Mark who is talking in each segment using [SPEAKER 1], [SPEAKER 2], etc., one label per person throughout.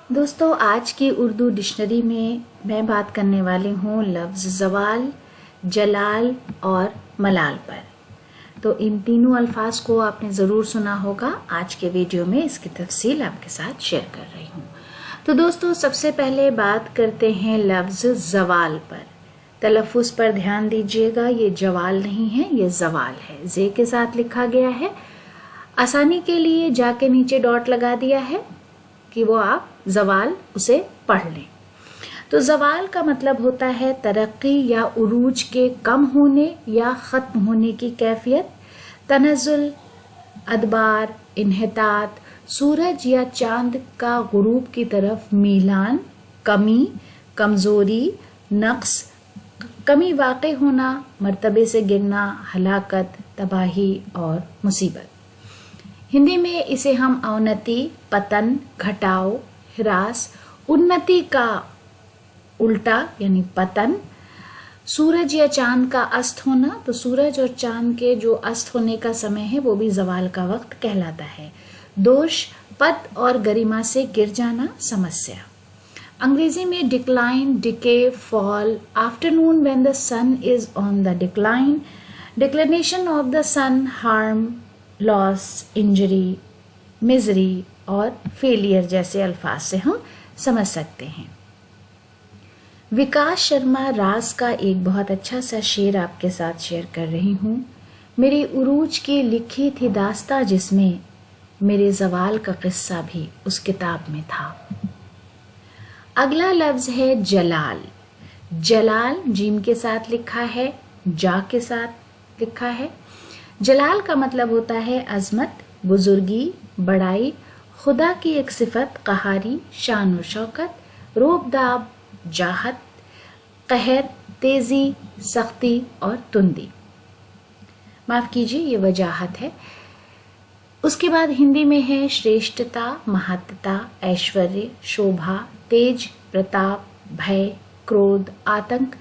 [SPEAKER 1] दोस्तों, आज की उर्दू डिक्शनरी में मैं बात करने वाली हूँ लफ्ज़ ज़वाल, जलाल और मलाल पर। तो इन तीनों अल्फाज को आपने ज़रूर सुना होगा। आज के वीडियो में इसकी तफसील आपके साथ शेयर कर रही हूँ। तो दोस्तों, सबसे पहले बात करते हैं लफ्ज़ ज़वाल पर। तलफ़ुज़ पर ध्यान दीजिएगा, ये जवाल नहीं है, ये ज़वाल है। जे के साथ लिखा गया है। आसानी के लिए जाके नीचे डॉट लगा दिया है कि वो आप ज़वाल उसे पढ़ लें। तो ज़वाल का मतलब होता है तरक्की या उरूज के कम होने या ख़त्म होने की कैफियत। तनज़ुल, अदबार, इन्हितात, सूरज या चांद का गुरूब की तरफ मीलान, कमी, कमज़ोरी, नक्स, कमी वाक़े होना, मर्तबे से गिरना, हलाकत, तबाही और मुसीबत। हिंदी में इसे हम अवनति, पतन, घटाव, हिरास, उन्नति का उल्टा यानी पतन, सूरज या चांद का अस्त होना, तो सूरज और चांद के जो अस्त होने का समय है वो भी ज़वाल का वक्त कहलाता है। दोष, पद और गरिमा से गिर जाना, समस्या। अंग्रेजी में decline, decay, fall, afternoon when the sun is on the decline, declination of the sun, harm, loss, injury, misery और फेलियर जैसे अल्फाज से हम समझ सकते हैं। विकास शर्मा राज का एक बहुत अच्छा सा शेर आपके साथ शेयर कर रही हूँ। मेरी उरूज की लिखी थी दास्तां जिसमें मेरे ज़वाल का किस्सा भी उस किताब में था। अगला लफ्ज़ है जलाल। जलाल जीम के साथ लिखा है, जा के साथ लिखा है। जलाल का मतलब होता है अजमत, बुजुर्गी, बड़ाई, खुदा की एक सिफत, कहारी, शान और शौकत, रोबदाब, जाहत, कहर, तेजी, सख्ती और तुंदी। माफ कीजिए, ये वजाहत है। उसके बाद हिंदी में है श्रेष्ठता, महत्ता, ऐश्वर्य, शोभा, तेज, प्रताप, भय, क्रोध, आतंक,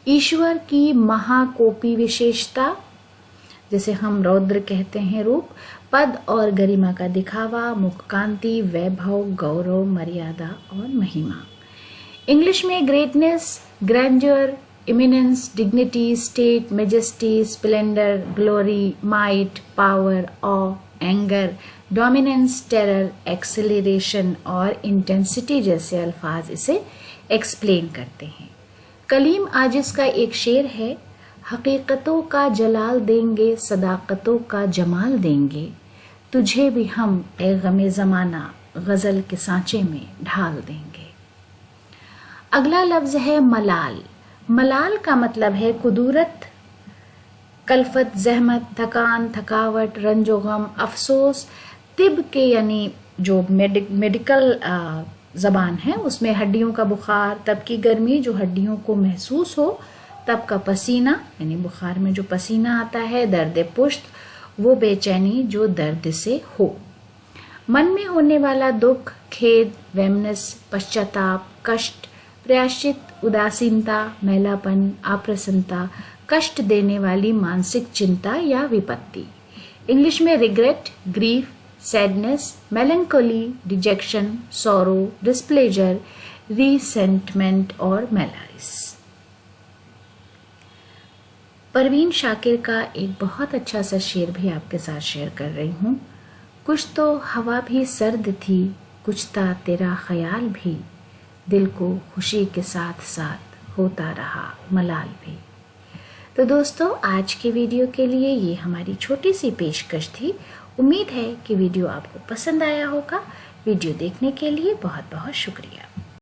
[SPEAKER 1] ईश्वर की महाकोपी विशेषता, जैसे हम रौद्र कहते हैं, रूप, पद और गरिमा का दिखावा, मुख कांति, वैभव, गौरव, मर्यादा और महिमा। इंग्लिश में greatness, grandeur, eminence, dignity, state, majesty, splendour, glory, might, power, awe, anger, dominance, terror, acceleration और इंटेंसिटी जैसे अल्फाज इसे एक्सप्लेन करते हैं। कलीम आजिज का एक शेर है, हकीकतों का जलाल देंगे, सदाकतों का जमाल देंगे, तुझे भी हम ए गमे ज़माना गज़ल के सांचे में ढाल देंगे। अगला लफ्ज़ है मलाल। मलाल का मतलब है कुदूरत, कल्फत, जहमत, थकान, थकावट, रंजो गम, अफसोस। तिब के यानी जो मेडिकल ज़बान है उसमें हड्डियों का बुखार, तब की गर्मी जो हड्डियों को महसूस हो, तब का पसीना यानी बुखार में जो पसीना आता है, दर्द पुश्त, वो बेचैनी जो दर्द से हो। मन में होने वाला दुख, खेद, वेमनस, पश्चाताप, कष्ट, प्रयाश्चित, उदासीनता, मैलापन, अप्रसन्नता, कष्ट देने वाली मानसिक चिंता या विपत्ति। इंग्लिश में regret, grief, sadness, melancholy, dejection, sorrow, displeasure, resentment और मेलाइस। परवीन शाकिर का एक बहुत अच्छा सा शेर भी आपके साथ शेयर कर रही हूँ। कुछ तो हवा भी सर्द थी, कुछ था तेरा ख्याल भी, दिल को खुशी के साथ साथ होता रहा मलाल भी। तो दोस्तों, आज के वीडियो के लिए ये हमारी छोटी सी पेशकश थी। उम्मीद है कि वीडियो आपको पसंद आया होगा। वीडियो देखने के लिए बहुत बहुत शुक्रिया।